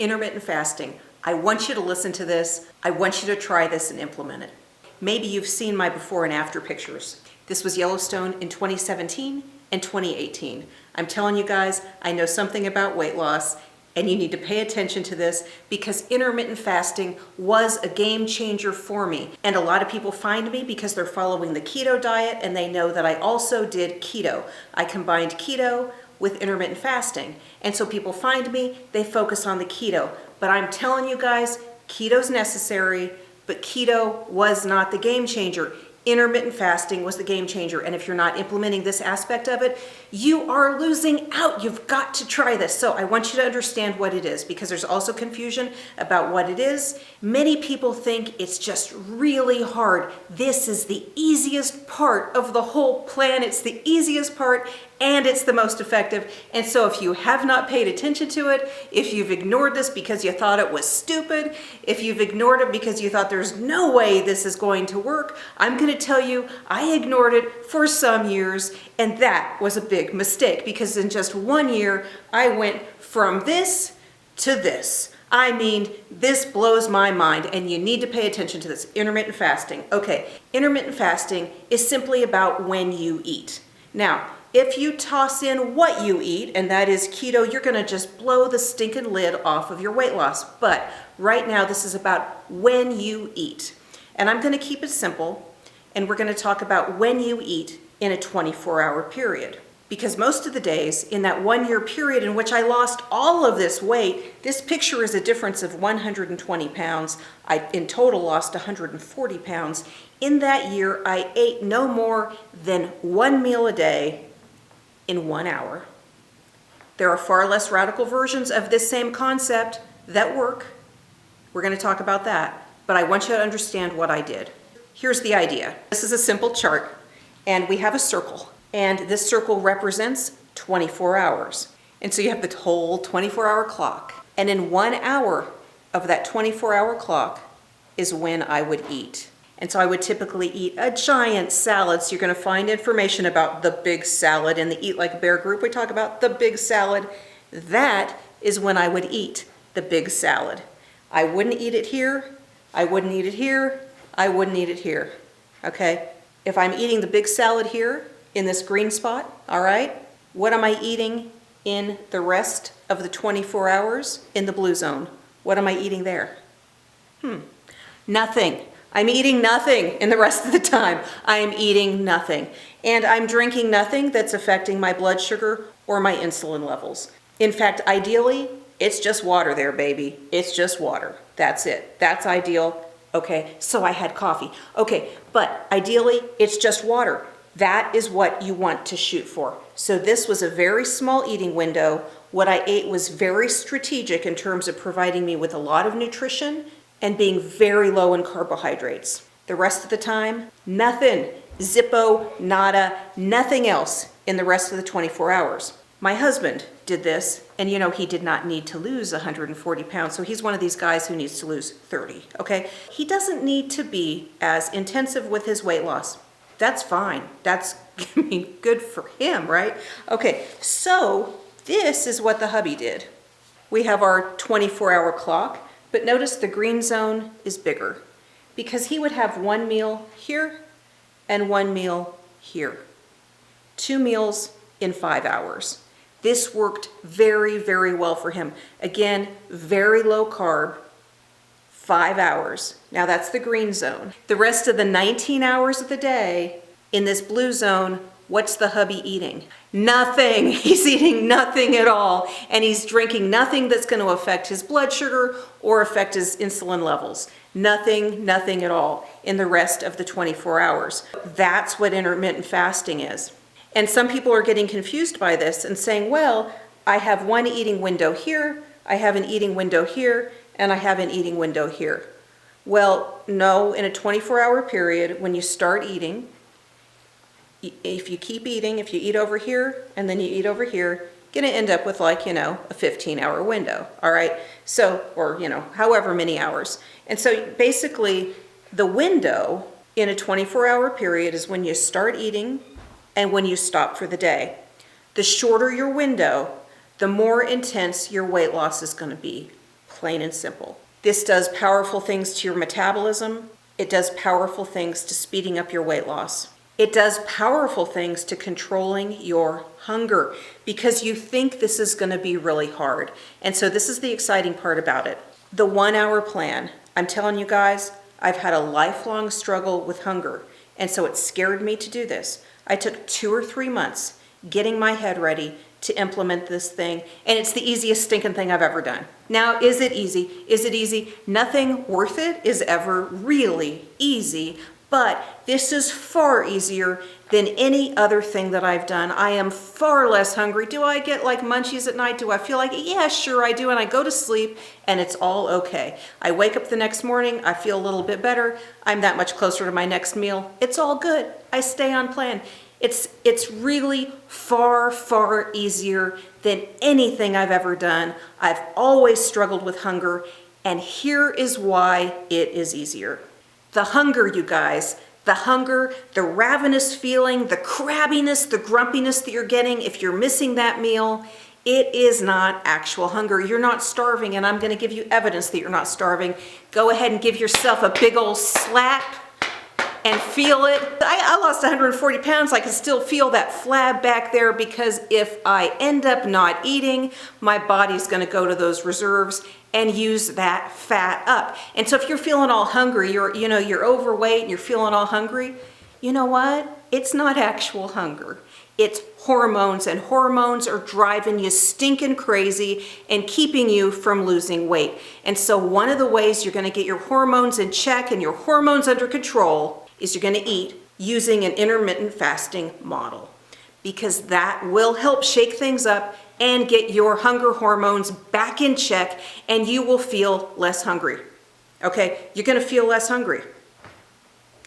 intermittent fasting. I want you to listen to this. I want you to try this and implement it. Maybe you've seen my before and after pictures. This was Yellowstone in 2017 and 2018. I'm telling you guys, I know something about weight loss, and you need to pay attention to this because intermittent fasting was a game changer for me. And a lot of people find me because they're following the keto diet and they know that I also did keto. I combined keto with intermittent fasting. And so people find me, they focus on the keto. But I'm telling you guys, keto's necessary, but keto was not the game changer. Intermittent fasting was the game changer. And if you're not implementing this aspect of it, you are losing out. You've got to try this. So I want you to understand what it is because there's also confusion about what it is. Many people think it's just really hard. This is the easiest part of the whole plan. It's the easiest part and it's the most effective. And so if you have not paid attention to it, if you've ignored this because you thought it was stupid, if you've ignored it because you thought there's no way this is going to work, I'm going to tell you I ignored it for some years, and that was a big mistake because in just 1 year I went from this to this. I mean, this blows my mind, and you need to pay attention to this. Intermittent fasting. Okay, intermittent fasting is simply about when you eat. Now, if you toss in what you eat, and that is keto, you're gonna just blow the stinking lid off of your weight loss. But right now, this is about when you eat. And I'm gonna keep it simple, and we're gonna talk about when you eat in a 24-hour period. Because most of the days in that 1 year period in which I lost all of this weight, this picture is a difference of 120 pounds. I in total lost 140 pounds. In that year, I ate no more than 1 meal a day in 1 hour. There are far less radical versions of this same concept that work. We're going to talk about that, but I want you to understand what I did. Here's the idea. This is a simple chart, and we have a circle, and this circle represents 24 hours. And so you have the whole 24-hour clock, and in 1 hour of that 24-hour clock is when I would eat. And so I would typically eat a giant salad. So you're going to find information about the big salad in the Eat Like a Bear group. We talk about the big salad. That is when I would eat the big salad. I wouldn't eat it here. I wouldn't eat it here. I wouldn't eat it here. Okay? If I'm eating the big salad here in this green spot, all right, what am I eating in the rest of the 24 hours in the blue zone? What am I eating there? Nothing. I'm eating nothing in the rest of the time. I'm eating nothing. And I'm drinking nothing that's affecting my blood sugar or my insulin levels. In fact, ideally, it's just water there, baby. It's just water. That's it. That's ideal. Okay, so I had coffee. Okay, but ideally, it's just water. That is what you want to shoot for. So this was a very small eating window. What I ate was very strategic in terms of providing me with a lot of nutrition and being very low in carbohydrates. The rest of the time, nothing. Zippo, nada, nothing else in the rest of the 24 hours. My husband did this, and you know, he did not need to lose 140 pounds, so he's one of these guys who needs to lose 30, okay? He doesn't need to be as intensive with his weight loss. That's fine. That's, I mean, good for him, right? Okay, so this is what the hubby did. We have our 24-hour clock. But notice the green zone is bigger because he would have 1 meal here and 1 meal here. 2 meals in 5 hours. This worked very, very well for him. Again, very low carb, 5 hours. Now that's the green zone. The rest of the 19 hours of the day in this blue zone, what's the hubby eating? Nothing. He's eating nothing at all. And he's drinking nothing that's going to affect his blood sugar or affect his insulin levels. Nothing, nothing at all in the rest of the 24 hours. That's what intermittent fasting is. And some people are getting confused by this and saying, well, I have one eating window here, I have an eating window here, and I have an eating window here. Well, no, in a 24-hour period, when you start eating, if you keep eating, if you eat over here and then you eat over here, you're gonna end up with like, you know, a 15-hour window, all right? So, or, you know, however many hours. And so basically the window in a 24-hour period is when you start eating and when you stop for the day. The shorter your window, the more intense your weight loss is gonna be. plain and simple. This does powerful things to your metabolism. It does powerful things to speeding up your weight loss. It does powerful things to controlling your hunger because you think this is going to be really hard. And so this is the exciting part about it. The 1 hour plan. I'm telling you guys, I've had a lifelong struggle with hunger. And so it scared me to do this. I took 2 or 3 months getting my head ready to implement this thing, and it's the easiest stinking thing I've ever done. Now, is it easy? Is it easy? Nothing worth it is ever really easy, but this is far easier than any other thing that I've done. I am far less hungry. Do I get like munchies at night? Do I feel like it? Yeah, sure I do, and I go to sleep, and it's all okay. I wake up the next morning, I feel a little bit better. I'm that much closer to my next meal. It's all good. I stay on plan. It's really far, far easier than anything I've ever done. I've always struggled with hunger, and here is why it is easier. The hunger, you guys, the hunger, the ravenous feeling, the crabbiness, the grumpiness that you're getting if you're missing that meal, it is not actual hunger. You're not starving, and I'm going to give you evidence that you're not starving. Go ahead and give yourself a big old slap and feel it. I lost 140 pounds. I can still feel that flab back there because if I end up not eating, my body's going to go to those reserves and use that fat up. And so if you're feeling all hungry, you're overweight and you're feeling all hungry, you know what? It's not actual hunger. It's hormones, and hormones are driving you stinking crazy and keeping you from losing weight. And so one of the ways you're going to get your hormones in check and your hormones under control is you're going to eat using an intermittent fasting model, because that will help shake things up and get your hunger hormones back in check, and you will feel less hungry. Okay, you're going to feel less hungry.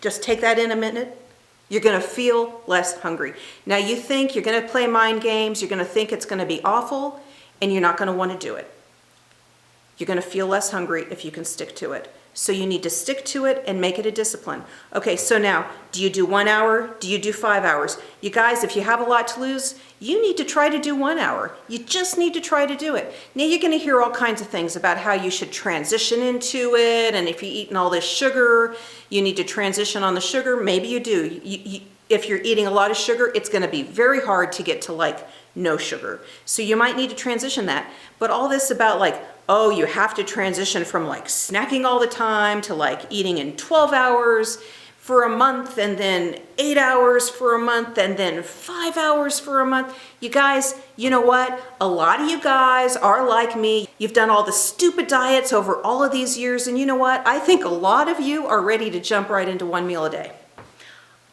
Just take that in a minute. You're going to feel less hungry. Now you think you're going to play mind games, you're going to think it's going to be awful, and you're not going to want to do it. You're going to feel less hungry if you can stick to it. So you need to stick to it and make it a discipline. Okay, so now, do you do 1 hour? Do you do 5 hours? You guys, if you have a lot to lose, you need to try to do 1 hour. You just need to try to do it. Now you're going to hear all kinds of things about how you should transition into it, and if you're eating all this sugar, you need to transition on the sugar. Maybe you do. If you're eating a lot of sugar, it's going to be very hard to get to like no sugar. So you might need to transition that. But all this about like, oh, you have to transition from like snacking all the time to like eating in 12 hours for a month, and then 8 hours for a month, and then 5 hours for a month. You guys, you know what? A lot of you guys are like me. You've done all the stupid diets over all of these years, and you know what? I think a lot of you are ready to jump right into 1 meal a day.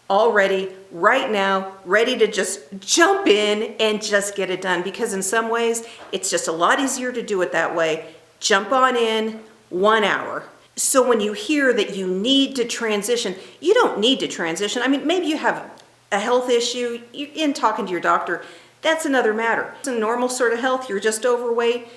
Already, right now, ready to just jump in and just get it done, because in some ways it's just a lot easier to do it that way. Jump on in, 1 hour. So when you hear that you need to transition, you don't need to transition. I mean, maybe you have a health issue, you're in talking to your doctor, that's another matter. It's a normal sort of health, you're just overweight,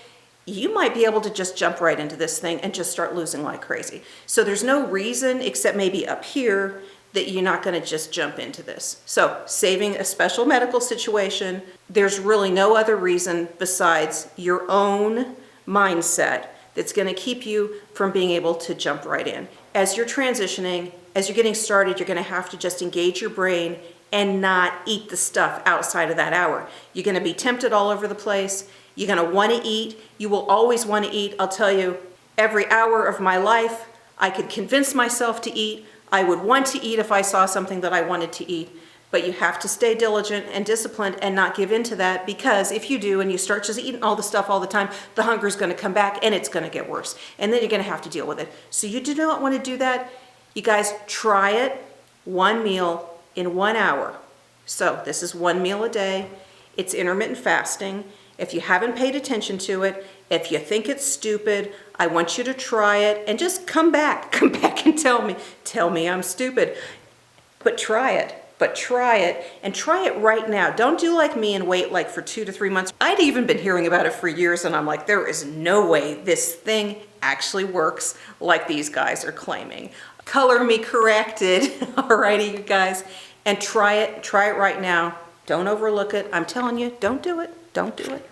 you might be able to just jump right into this thing and just start losing like crazy. So there's no reason, except maybe up here, that you're not going to just jump into this. So saving a special medical situation, there's really no other reason besides your own mindset that's going to keep you from being able to jump right in. As you're transitioning, as you're getting started, you're going to have to just engage your brain and not eat the stuff outside of that hour. You're going to be tempted all over the place. You're going to want to eat. You will always want to eat. I'll tell you, every hour of my life, I could convince myself to eat. I would want to eat if I saw something that I wanted to eat, but you have to stay diligent and disciplined and not give in to that, because if you do and you start just eating all the stuff all the time, the hunger is going to come back and it's going to get worse, and then you're going to have to deal with it. So you do not want to do that. You guys, try it, 1 meal in 1 hour. So this is 1 meal a day. It's intermittent fasting. If you haven't paid attention to it, if you think it's stupid, I want you to try it and just come back and tell me I'm stupid. But try it, and try it right now. Don't do like me and wait like for 2 to 3 months. I'd even been hearing about it for years, and I'm like, there is no way this thing actually works like these guys are claiming. Color me corrected, alrighty you guys, and try it right now. Don't overlook it. I'm telling you, don't do it.